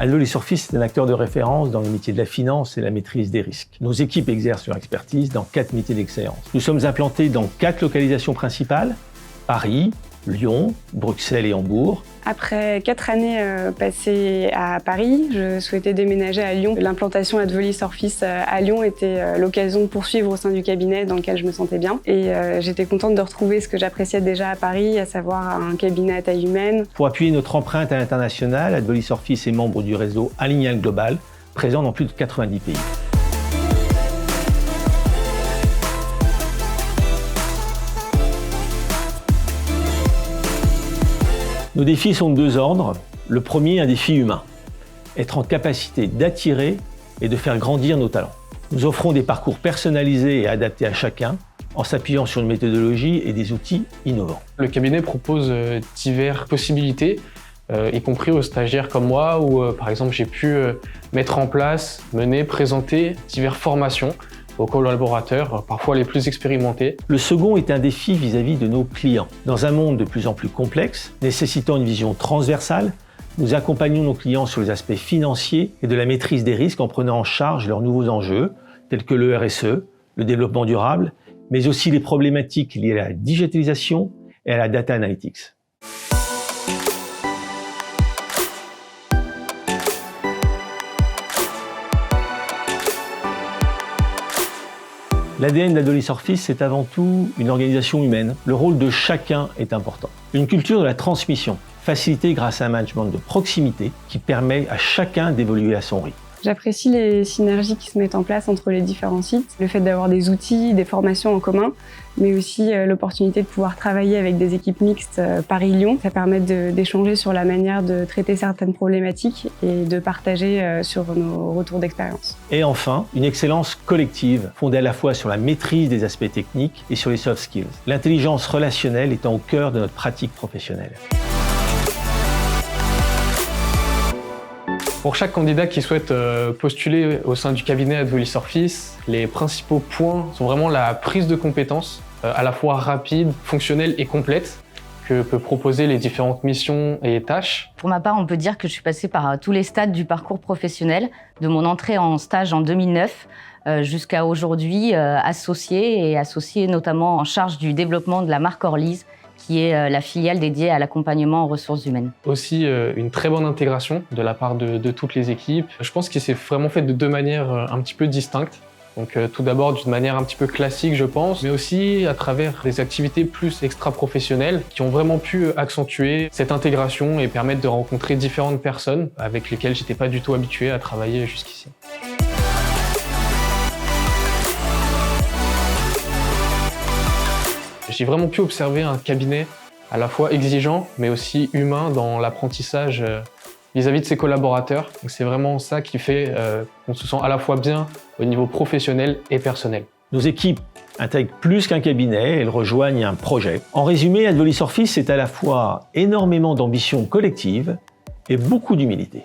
Advolis Surfis est un acteur de référence dans le métier de la finance et la maîtrise des risques. Nos équipes exercent leur expertise dans 4 métiers d'excellence. Nous sommes implantés dans 4 localisations principales, Paris, Lyon, Bruxelles et Hambourg. Après 4 années passées à Paris, je souhaitais déménager à Lyon. L'implantation Advolis Surfis à Lyon était l'occasion de poursuivre au sein du cabinet dans lequel je me sentais bien. Et j'étais contente de retrouver ce que j'appréciais déjà à Paris, à savoir un cabinet à taille humaine. Pour appuyer notre empreinte à l'international, Advolis Surfis est membre du réseau Allignal Global, présent dans plus de 90 pays. Nos défis sont de 2 ordres. Le premier, un défi humain. Être en capacité d'attirer et de faire grandir nos talents. Nous offrons des parcours personnalisés et adaptés à chacun, en s'appuyant sur une méthodologie et des outils innovants. Le cabinet propose diverses possibilités, y compris aux stagiaires comme moi, où par exemple j'ai pu mettre en place, mener, présenter diverses formations aux collaborateurs, parfois les plus expérimentés. Le second est un défi vis-à-vis de nos clients. Dans un monde de plus en plus complexe, nécessitant une vision transversale, nous accompagnons nos clients sur les aspects financiers et de la maîtrise des risques en prenant en charge leurs nouveaux enjeux, tels que le RSE, le développement durable, mais aussi les problématiques liées à la digitalisation et à la data analytics. L'ADN d'Advolis Surfis, c'est avant tout une organisation humaine. Le rôle de chacun est important. Une culture de la transmission, facilitée grâce à un management de proximité qui permet à chacun d'évoluer à son rythme. J'apprécie les synergies qui se mettent en place entre les différents sites, le fait d'avoir des outils, des formations en commun, mais aussi l'opportunité de pouvoir travailler avec des équipes mixtes Paris-Lyon. Ça permet d'échanger sur la manière de traiter certaines problématiques et de partager sur nos retours d'expérience. Et enfin, une excellence collective, fondée à la fois sur la maîtrise des aspects techniques et sur les soft skills. L'intelligence relationnelle étant au cœur de notre pratique professionnelle. Pour chaque candidat qui souhaite postuler au sein du cabinet Advolis Surfis, les principaux points sont vraiment la prise de compétences, à la fois rapide, fonctionnelle et complète, que peuvent proposer les différentes missions et tâches. Pour ma part, on peut dire que je suis passée par tous les stades du parcours professionnel, de mon entrée en stage en 2009 jusqu'à aujourd'hui associée notamment en charge du développement de la marque Orlise, qui est la filiale dédiée à l'accompagnement en ressources humaines. Aussi une très bonne intégration de la part de toutes les équipes. Je pense que c'est vraiment fait de 2 manières un petit peu distinctes. Donc tout d'abord d'une manière un petit peu classique, je pense, mais aussi à travers des activités plus extra-professionnelles qui ont vraiment pu accentuer cette intégration et permettre de rencontrer différentes personnes avec lesquelles j'étais pas du tout habitué à travailler jusqu'ici. J'ai vraiment pu observer un cabinet à la fois exigeant, mais aussi humain dans l'apprentissage vis-à-vis de ses collaborateurs. C'est vraiment ça qui fait qu'on se sent à la fois bien au niveau professionnel et personnel. Nos équipes intègrent plus qu'un cabinet, elles rejoignent un projet. En résumé, Advolis Surfis, c'est à la fois énormément d'ambition collective et beaucoup d'humilité.